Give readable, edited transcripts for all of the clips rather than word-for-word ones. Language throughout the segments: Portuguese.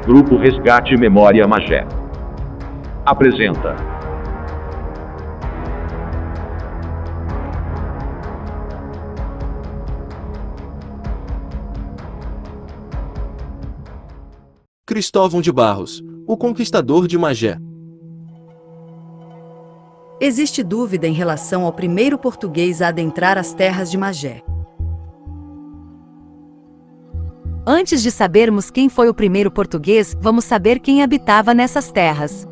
Grupo Resgate Memória Magé apresenta Cristóvão de Barros, o conquistador de Magé. Existe dúvida em relação ao primeiro português a adentrar as terras de Magé. Antes de sabermos quem foi o primeiro português, vamos saber quem habitava nessas terras.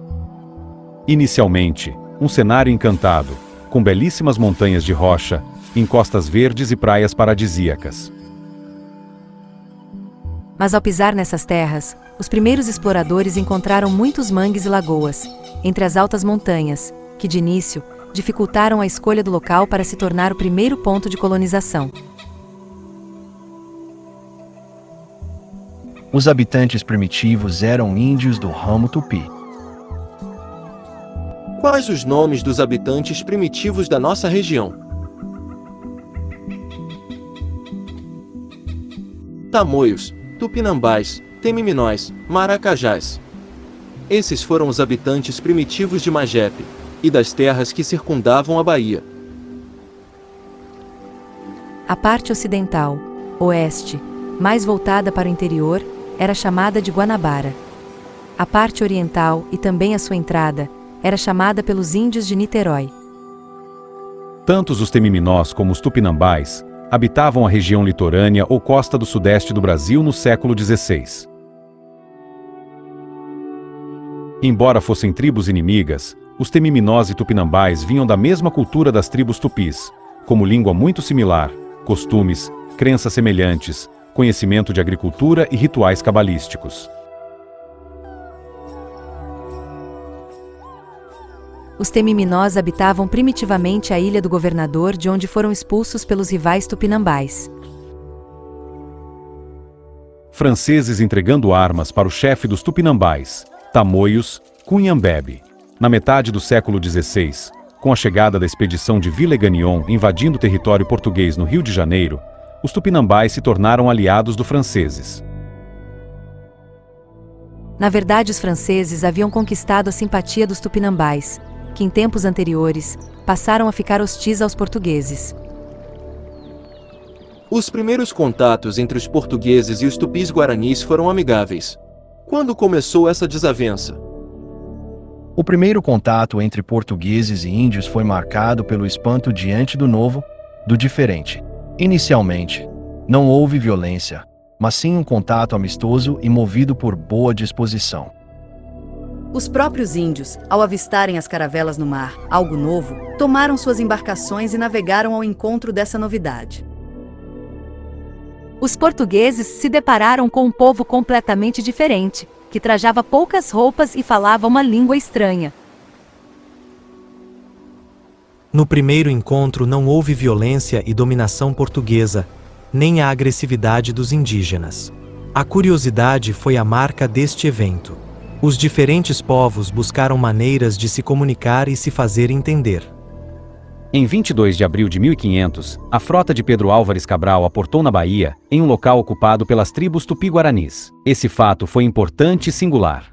Inicialmente, um cenário encantado, com belíssimas montanhas de rocha, encostas verdes e praias paradisíacas. Mas ao pisar nessas terras, os primeiros exploradores encontraram muitos mangues e lagoas, entre as altas montanhas, que de início, dificultaram a escolha do local para se tornar o primeiro ponto de colonização. Os habitantes primitivos eram índios do ramo Tupi. Quais os nomes dos habitantes primitivos da nossa região? Tamoios, Tupinambás, Temiminós, Maracajás. Esses foram os habitantes primitivos de Magepe e das terras que circundavam a Bahia. A parte ocidental, oeste, mais voltada para o interior, era chamada de Guanabara. A parte oriental, e também a sua entrada, era chamada pelos índios de Niterói. Tanto os temiminós como os tupinambás habitavam a região litorânea ou costa do sudeste do Brasil no século XVI. Embora fossem tribos inimigas, os temiminós e tupinambás vinham da mesma cultura das tribos tupis, como língua muito similar, costumes, crenças semelhantes, conhecimento de agricultura e rituais cabalísticos. Os temiminós habitavam primitivamente a Ilha do Governador, de onde foram expulsos pelos rivais tupinambás. Franceses entregando armas para o chefe dos tupinambás, Tamoios, Cunhambebe. Na metade do século XVI, com a chegada da expedição de Villegagnon invadindo o território português no Rio de Janeiro, os tupinambás se tornaram aliados dos franceses. Na verdade, os franceses haviam conquistado a simpatia dos tupinambás, que em tempos anteriores, passaram a ficar hostis aos portugueses. Os primeiros contatos entre os portugueses e os tupis-guaranis foram amigáveis. Quando começou essa desavença? O primeiro contato entre portugueses e índios foi marcado pelo espanto diante do novo, do diferente. Inicialmente, não houve violência, mas sim um contato amistoso e movido por boa disposição. Os próprios índios, ao avistarem as caravelas no mar, algo novo, tomaram suas embarcações e navegaram ao encontro dessa novidade. Os portugueses se depararam com um povo completamente diferente, que trajava poucas roupas e falava uma língua estranha. No primeiro encontro não houve violência e dominação portuguesa, nem a agressividade dos indígenas. A curiosidade foi a marca deste evento. Os diferentes povos buscaram maneiras de se comunicar e se fazer entender. Em 22 de abril de 1500, a frota de Pedro Álvares Cabral aportou na Bahia, em um local ocupado pelas tribos tupi-guaranis. Esse fato foi importante e singular,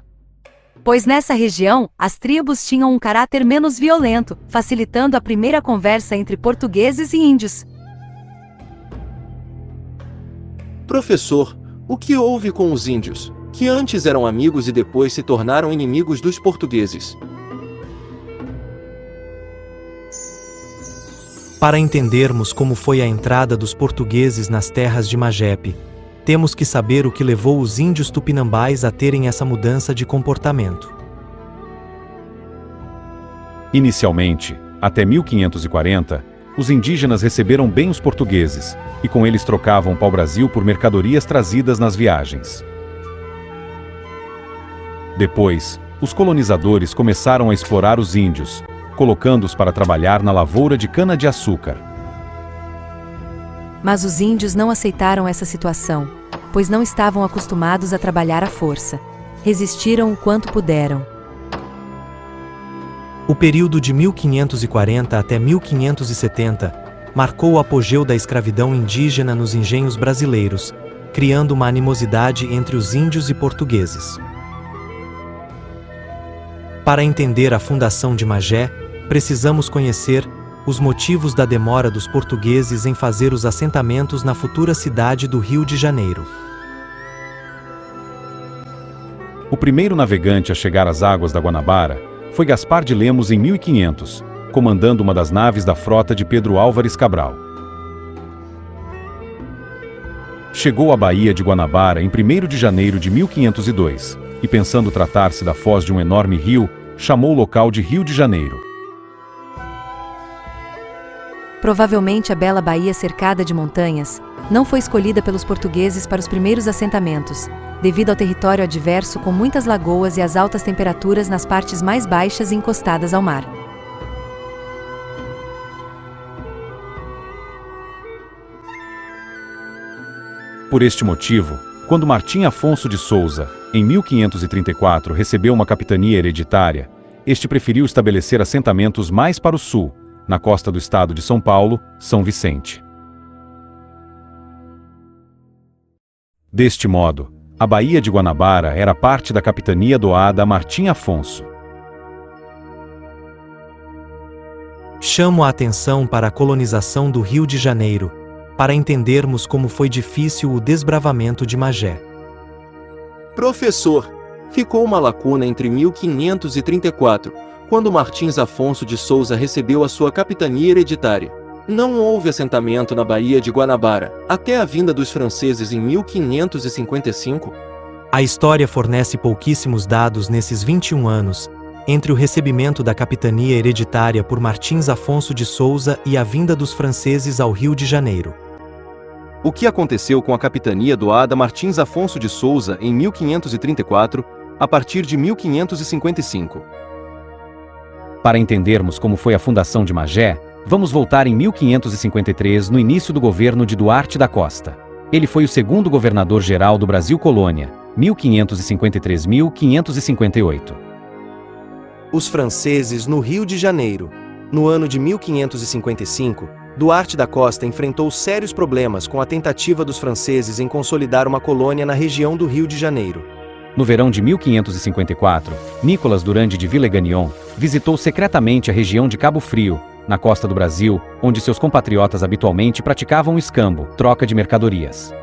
pois nessa região, as tribos tinham um caráter menos violento, facilitando a primeira conversa entre portugueses e índios. Professor, o que houve com os índios, que antes eram amigos e depois se tornaram inimigos dos portugueses? Para entendermos como foi a entrada dos portugueses nas terras de Magepe, temos que saber o que levou os índios tupinambás a terem essa mudança de comportamento. Inicialmente, até 1540, os indígenas receberam bem os portugueses, e com eles trocavam pau-brasil por mercadorias trazidas nas viagens. Depois, os colonizadores começaram a explorar os índios, colocando-os para trabalhar na lavoura de cana-de-açúcar. Mas os índios não aceitaram essa situação, pois não estavam acostumados a trabalhar à força. Resistiram o quanto puderam. O período de 1540 até 1570 marcou o apogeu da escravidão indígena nos engenhos brasileiros, criando uma animosidade entre os índios e portugueses. Para entender a fundação de Magé, precisamos conhecer os motivos da demora dos portugueses em fazer os assentamentos na futura cidade do Rio de Janeiro. O primeiro navegante a chegar às águas da Guanabara foi Gaspar de Lemos em 1500, comandando uma das naves da frota de Pedro Álvares Cabral. Chegou à Baía de Guanabara em 1º de janeiro de 1502, e pensando tratar-se da foz de um enorme rio, chamou o local de Rio de Janeiro. Provavelmente a bela baía cercada de montanhas não foi escolhida pelos portugueses para os primeiros assentamentos, devido ao território adverso com muitas lagoas e as altas temperaturas nas partes mais baixas e encostadas ao mar. Por este motivo, quando Martim Afonso de Souza, em 1534, recebeu uma capitania hereditária, este preferiu estabelecer assentamentos mais para o sul, na costa do estado de São Paulo, São Vicente. Deste modo, a Baía de Guanabara era parte da capitania doada a Martim Afonso. Chamo a atenção para a colonização do Rio de Janeiro, para entendermos como foi difícil o desbravamento de Magé. Professor, ficou uma lacuna entre 1534, quando Martins Afonso de Souza recebeu a sua capitania hereditária. Não houve assentamento na Baía de Guanabara, até a vinda dos franceses em 1555. A história fornece pouquíssimos dados nesses 21 anos, entre o recebimento da capitania hereditária por Martins Afonso de Souza e a vinda dos franceses ao Rio de Janeiro. O que aconteceu com a capitania doada a Martins Afonso de Souza em 1534, a partir de 1555? Para entendermos como foi a fundação de Magé, vamos voltar em 1553, no início do governo de Duarte da Costa. Ele foi o segundo governador-geral do Brasil Colônia, 1553-1558. Os franceses no Rio de Janeiro. No ano de 1555, Duarte da Costa enfrentou sérios problemas com a tentativa dos franceses em consolidar uma colônia na região do Rio de Janeiro. No verão de 1554, Nicolas Durand de Villegagnon visitou secretamente a região de Cabo Frio, na costa do Brasil, onde seus compatriotas habitualmente praticavam o escambo, troca de mercadorias.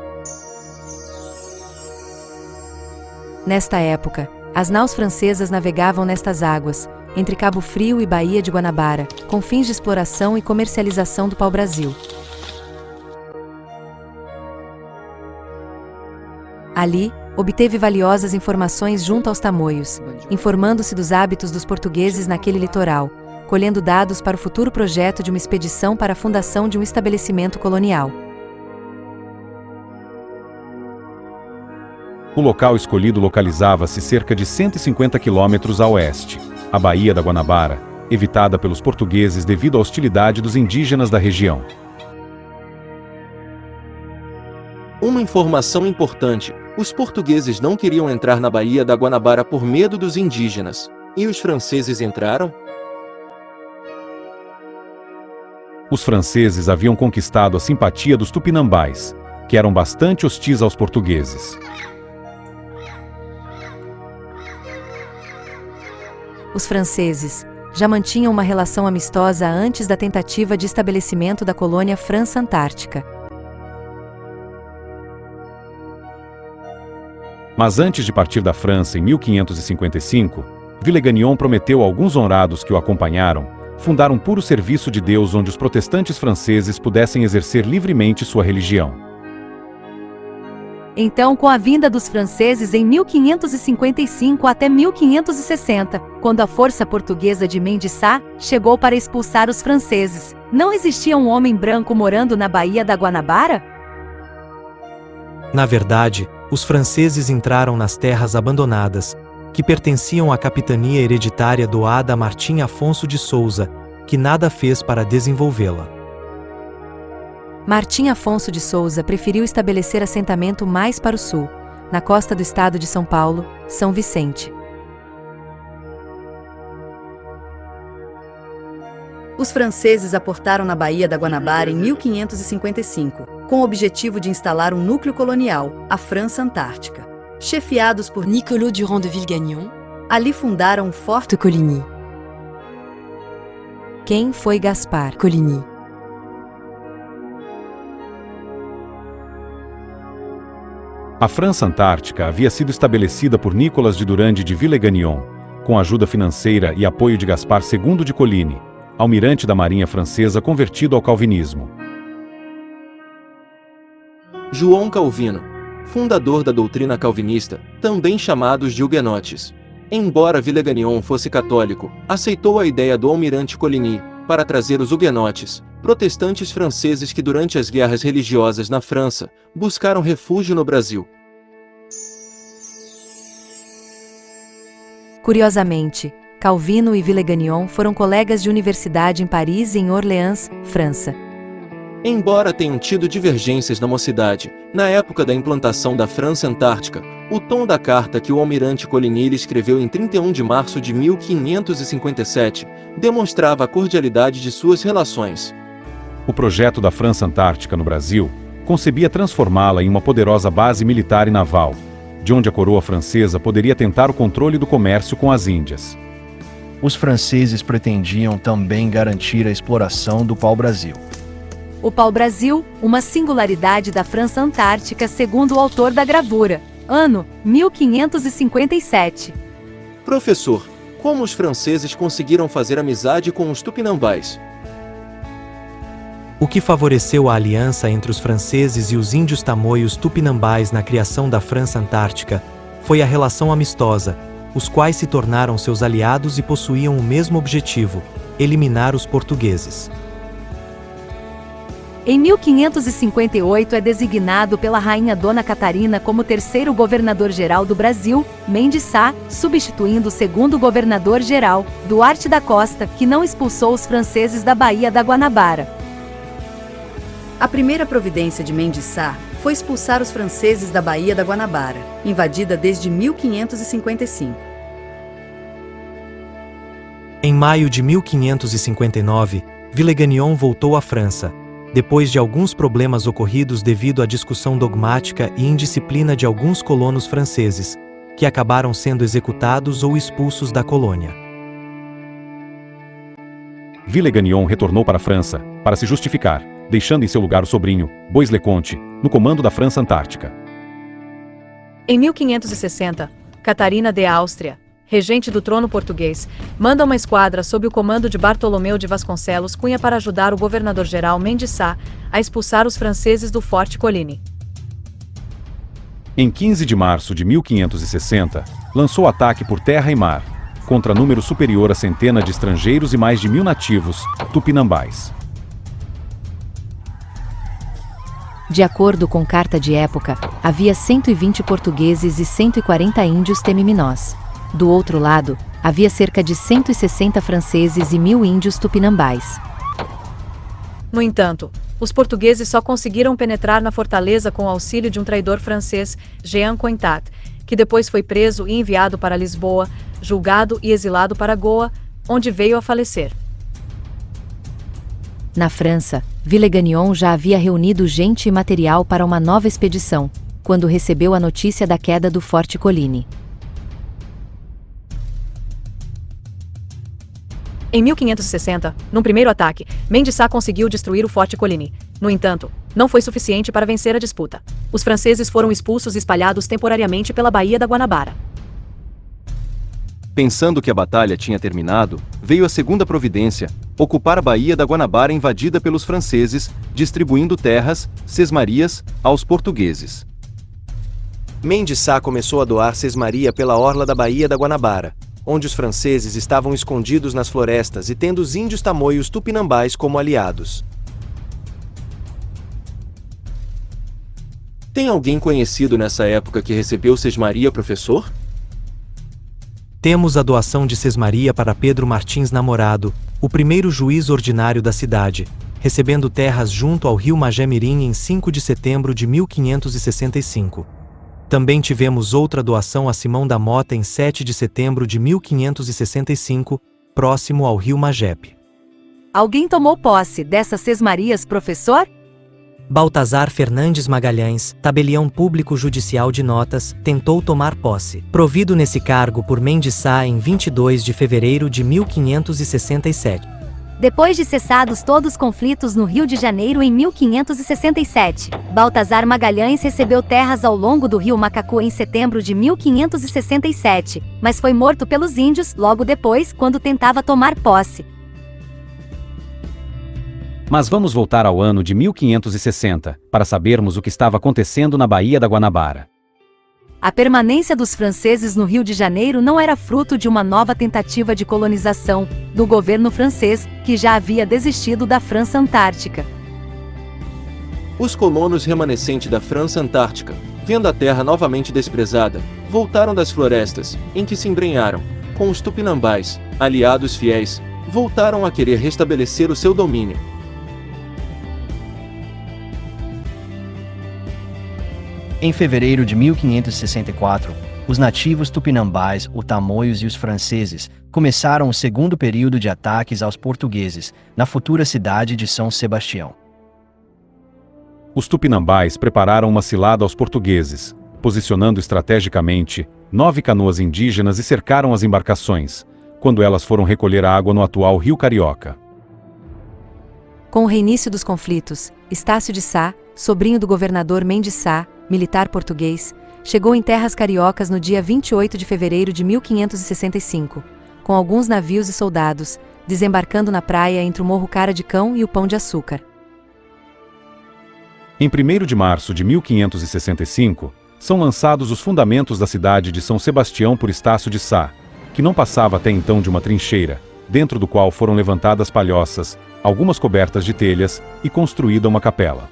Nesta época, as naus francesas navegavam nestas águas, entre Cabo Frio e Baía de Guanabara, com fins de exploração e comercialização do pau-brasil. Ali, obteve valiosas informações junto aos tamoios, informando-se dos hábitos dos portugueses naquele litoral, colhendo dados para o futuro projeto de uma expedição para a fundação de um estabelecimento colonial. O local escolhido localizava-se cerca de 150 quilômetros a oeste, a Baía da Guanabara, evitada pelos portugueses devido à hostilidade dos indígenas da região. Uma informação importante: os portugueses não queriam entrar na Baía da Guanabara por medo dos indígenas. E os franceses entraram? Os franceses haviam conquistado a simpatia dos tupinambás, que eram bastante hostis aos portugueses. Os franceses já mantinham uma relação amistosa antes da tentativa de estabelecimento da colônia França-Antártica. Mas antes de partir da França em 1555, Villegagnon prometeu a alguns honrados que o acompanharam fundar um puro serviço de Deus onde os protestantes franceses pudessem exercer livremente sua religião. Então, com a vinda dos franceses em 1555 até 1560, quando a força portuguesa de Mendes Sá chegou para expulsar os franceses, não existia um homem branco morando na Baía da Guanabara? Na verdade, os franceses entraram nas terras abandonadas, que pertenciam à capitania hereditária doada a Martim Afonso de Souza, que nada fez para desenvolvê-la. Martim Afonso de Souza preferiu estabelecer assentamento mais para o sul, na costa do estado de São Paulo, São Vicente. Os franceses aportaram na Baía da Guanabara em 1555, com o objetivo de instalar um núcleo colonial, a França Antártica. Chefiados por Nicolas Durand de Villegagnon, Ali fundaram o Forte Coligny. Quem foi Gaspar Coligny? A França Antártica havia sido estabelecida por Nicolas de Durande de Villegagnon, com ajuda financeira e apoio de Gaspar II de Coligny, almirante da Marinha Francesa convertido ao calvinismo. João Calvino, fundador da doutrina calvinista, também chamados de huguenotes. Embora Villegagnon fosse católico, aceitou a ideia do almirante Coligny para trazer os huguenotes, protestantes franceses que durante as guerras religiosas na França, buscaram refúgio no Brasil. Curiosamente, Calvino e Villegagnon foram colegas de universidade em Paris e em Orleans, França. Embora tenham tido divergências na mocidade, na época da implantação da França Antártica, o tom da carta que o almirante Coligny lhe escreveu em 31 de março de 1557 demonstrava a cordialidade de suas relações. O projeto da França Antártica no Brasil concebia transformá-la em uma poderosa base militar e naval, de onde a coroa francesa poderia tentar o controle do comércio com as Índias. Os franceses pretendiam também garantir a exploração do pau-brasil. O pau-brasil, uma singularidade da França Antártica segundo o autor da gravura. Ano, 1557. Professor, como os franceses conseguiram fazer amizade com os tupinambás? O que favoreceu a aliança entre os franceses e os índios tamoios tupinambás na criação da França Antártica foi a relação amistosa, os quais se tornaram seus aliados e possuíam o mesmo objetivo: eliminar os portugueses. Em 1558 é designado pela rainha Dona Catarina como terceiro governador-geral do Brasil, Mendes Sá, substituindo o segundo governador-geral, Duarte da Costa, que não expulsou os franceses da Baía da Guanabara. A primeira providência de Mendes Sá foi expulsar os franceses da Baía da Guanabara, invadida desde 1555. Em maio de 1559, Villegagnon voltou à França, depois de alguns problemas ocorridos devido à discussão dogmática e indisciplina de alguns colonos franceses, que acabaram sendo executados ou expulsos da colônia. Villegagnon retornou para a França, para se justificar, deixando em seu lugar o sobrinho, Bois-le-Comte, no comando da França Antártica. Em 1560, Catarina de Áustria, regente do trono português, manda uma esquadra sob o comando de Bartolomeu de Vasconcelos Cunha para ajudar o governador-geral Mendes Sá a expulsar os franceses do Forte Coligny. Em 15 de março de 1560, lançou ataque por terra e mar, contra número superior a centena de estrangeiros e mais de 1000 nativos, tupinambás. De acordo com carta de época, havia 120 portugueses e 140 índios temiminós. Do outro lado, havia cerca de 160 franceses e 1000 índios tupinambás. No entanto, os portugueses só conseguiram penetrar na fortaleza com o auxílio de um traidor francês, Jean Cointat, que depois foi preso e enviado para Lisboa, julgado e exilado para Goa, onde veio a falecer. Na França, Villegagnon já havia reunido gente e material para uma nova expedição, quando recebeu a notícia da queda do Forte Coligny. Em 1560, num primeiro ataque, Mendes Sá conseguiu destruir o Forte Coligny. No entanto, não foi suficiente para vencer a disputa. Os franceses foram expulsos e espalhados temporariamente pela Baía da Guanabara. Pensando que a batalha tinha terminado, veio a segunda providência, ocupar a Baía da Guanabara invadida pelos franceses, distribuindo terras, sesmarias, aos portugueses. Mendes Sá começou a doar sesmaria pela orla da Baía da Guanabara, onde os franceses estavam escondidos nas florestas e tendo os índios tamoios tupinambás como aliados. Tem alguém conhecido nessa época que recebeu sesmaria, professor? Temos a doação de sesmaria para Pedro Martins Namorado, o primeiro juiz ordinário da cidade, recebendo terras junto ao rio Magé-Mirim em 5 de setembro de 1565. Também tivemos outra doação a Simão da Mota em 7 de setembro de 1565, próximo ao rio Magepe. Alguém tomou posse dessas sesmarias, professor? Baltazar Fernandes Magalhães, tabelião público judicial de Notas, tentou tomar posse. Provido nesse cargo por Mendes Sá em 22 de fevereiro de 1567. Depois de cessados todos os conflitos no Rio de Janeiro em 1567, Baltazar Magalhães recebeu terras ao longo do rio Macacu em setembro de 1567, mas foi morto pelos índios logo depois, quando tentava tomar posse. Mas vamos voltar ao ano de 1560, para sabermos o que estava acontecendo na Baía da Guanabara. A permanência dos franceses no Rio de Janeiro não era fruto de uma nova tentativa de colonização do governo francês, que já havia desistido da França Antártica. Os colonos remanescentes da França Antártica, vendo a terra novamente desprezada, voltaram das florestas, em que se embrenharam, com os tupinambás, aliados fiéis, voltaram a querer restabelecer o seu domínio. Em fevereiro de 1564, os nativos tupinambás, os tamoios e os franceses começaram o segundo período de ataques aos portugueses, na futura cidade de São Sebastião. Os tupinambás prepararam uma cilada aos portugueses, posicionando estrategicamente 9 canoas indígenas e cercaram as embarcações, quando elas foram recolher água no atual Rio Carioca. Com o reinício dos conflitos, Estácio de Sá, sobrinho do governador Mendes Sá, militar português, chegou em terras cariocas no dia 28 de fevereiro de 1565, com alguns navios e soldados, desembarcando na praia entre o Morro Cara de Cão e o Pão de Açúcar. Em 1º de março de 1565, são lançados os fundamentos da cidade de São Sebastião por Estácio de Sá, que não passava até então de uma trincheira, dentro do qual foram levantadas palhoças, algumas cobertas de telhas e construída uma capela.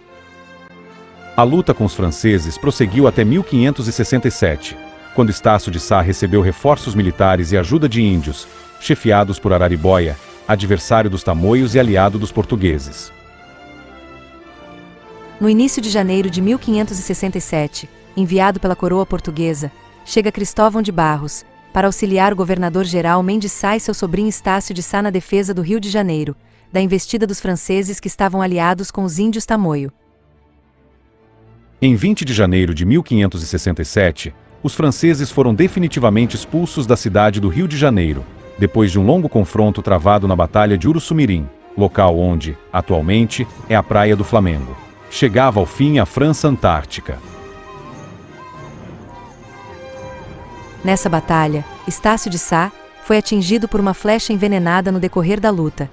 A luta com os franceses prosseguiu até 1567, quando Estácio de Sá recebeu reforços militares e ajuda de índios, chefiados por Araribóia, adversário dos tamoios e aliado dos portugueses. No início de janeiro de 1567, enviado pela coroa portuguesa, chega Cristóvão de Barros, para auxiliar o governador-geral Mendes Sá e seu sobrinho Estácio de Sá na defesa do Rio de Janeiro, da investida dos franceses que estavam aliados com os índios tamoio. Em 20 de janeiro de 1567, os franceses foram definitivamente expulsos da cidade do Rio de Janeiro, depois de um longo confronto travado na Batalha de Uruçumirim, local onde, atualmente, é a Praia do Flamengo. Chegava ao fim a França Antártica. Nessa batalha, Estácio de Sá foi atingido por uma flecha envenenada no decorrer da luta,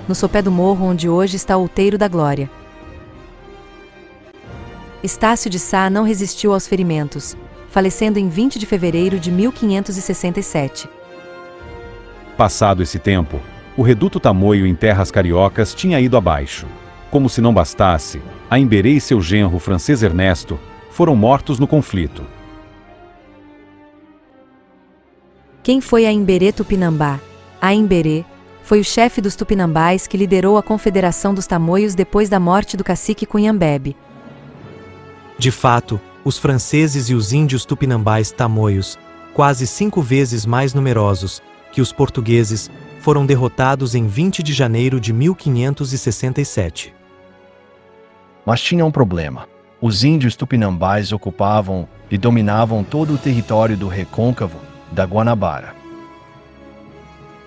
no sopé do morro onde hoje está o Outeiro da Glória. Estácio de Sá não resistiu aos ferimentos, falecendo em 20 de fevereiro de 1567. Passado esse tempo, o reduto tamoio em terras cariocas tinha ido abaixo. Como se não bastasse, Aimberê e seu genro francês Ernesto foram mortos no conflito. Quem foi Aimberê Tupinambá? Aimberê foi o chefe dos tupinambás que liderou a Confederação dos Tamoios depois da morte do cacique Cunhambebe. De fato, os franceses e os índios tupinambás tamoios, quase 5 vezes mais numerosos que os portugueses, foram derrotados em 20 de janeiro de 1567. Mas tinha um problema. Os índios tupinambás ocupavam e dominavam todo o território do recôncavo da Guanabara.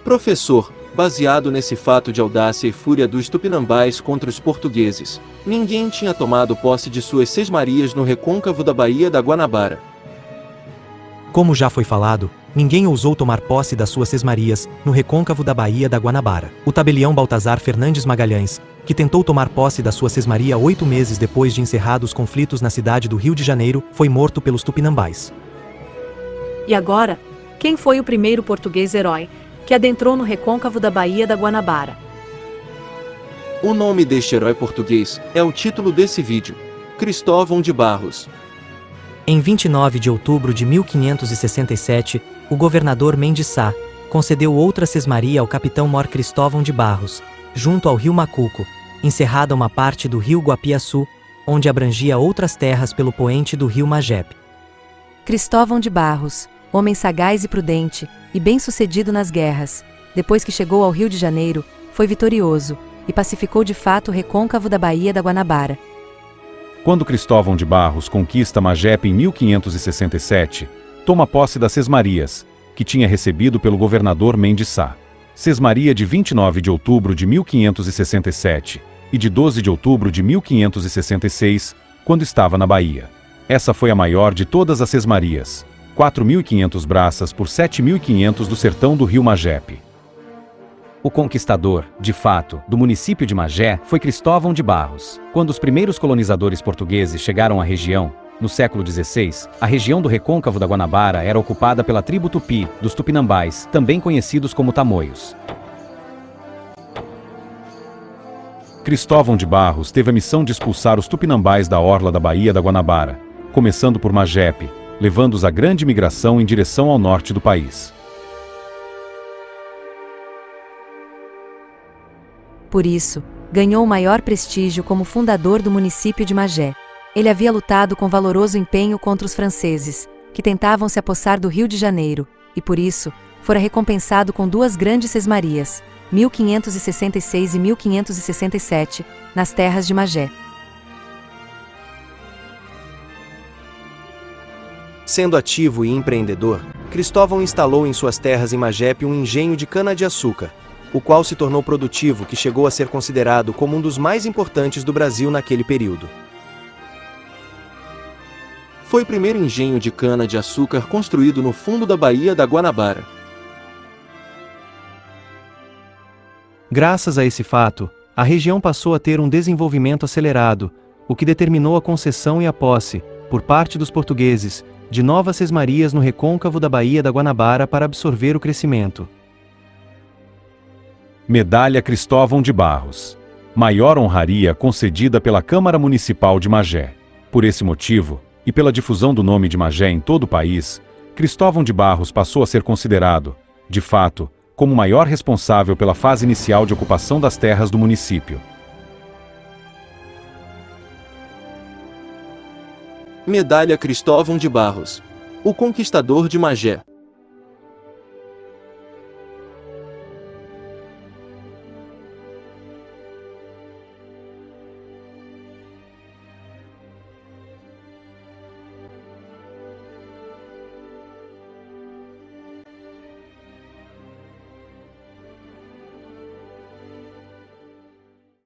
Professor, baseado nesse fato de audácia e fúria dos tupinambás contra os portugueses, ninguém tinha tomado posse de suas sesmarias no recôncavo da Baía da Guanabara. Como já foi falado, ninguém ousou tomar posse das suas sesmarias no recôncavo da Baía da Guanabara. O tabelião Baltazar Fernandes Magalhães, que tentou tomar posse da sua sesmaria 8 meses depois de encerrados os conflitos na cidade do Rio de Janeiro, foi morto pelos tupinambás. E agora, quem foi o primeiro português herói que adentrou no recôncavo da Baía da Guanabara? O nome deste herói português é o título desse vídeo: Cristóvão de Barros. Em 29 de outubro de 1567, o governador Mendes Sá concedeu outra sesmaria ao capitão Mor Cristóvão de Barros, junto ao rio Macuco, encerrada uma parte do rio Guapiaçu, onde abrangia outras terras pelo poente do rio Majepe. Cristóvão de Barros, homem sagaz e prudente, e bem-sucedido nas guerras, depois que chegou ao Rio de Janeiro, foi vitorioso, e pacificou de fato o recôncavo da Baía da Guanabara. Quando Cristóvão de Barros conquista Magepe em 1567, toma posse das Sesmarias, que tinha recebido pelo governador Mendes Sá. Sesmaria de 29 de outubro de 1567 e de 12 de outubro de 1566, quando estava na Bahia. Essa foi a maior de todas as Sesmarias, 4.500 braças por 7.500 do sertão do rio Magepe. O conquistador, de fato, do município de Magé foi Cristóvão de Barros. Quando os primeiros colonizadores portugueses chegaram à região, no século XVI, a região do recôncavo da Guanabara era ocupada pela tribo Tupi, dos Tupinambás, também conhecidos como Tamoios. Cristóvão de Barros teve a missão de expulsar os Tupinambás da orla da Baía da Guanabara, começando por Magepe, levando-os à grande migração em direção ao norte do país. Por isso, ganhou o maior prestígio como fundador do município de Magé. Ele havia lutado com valoroso empenho contra os franceses, que tentavam se apossar do Rio de Janeiro, e por isso, fora recompensado com duas grandes sesmarias, 1566 e 1567, nas terras de Magé. Sendo ativo e empreendedor, Cristóvão instalou em suas terras em Magepe um engenho de cana-de-açúcar, o qual se tornou produtivo, que chegou a ser considerado como um dos mais importantes do Brasil naquele período. Foi o primeiro engenho de cana-de-açúcar construído no fundo da Baía da Guanabara. Graças a esse fato, a região passou a ter um desenvolvimento acelerado, o que determinou a concessão e a posse, por parte dos portugueses, de novas sesmarias no recôncavo da Baía da Guanabara para absorver o crescimento. Medalha Cristóvão de Barros. Maior honraria concedida pela Câmara Municipal de Magé. Por esse motivo, e pela difusão do nome de Magé em todo o país, Cristóvão de Barros passou a ser considerado, de fato, como o maior responsável pela fase inicial de ocupação das terras do município. Medalha Cristóvão de Barros, o conquistador de Magé.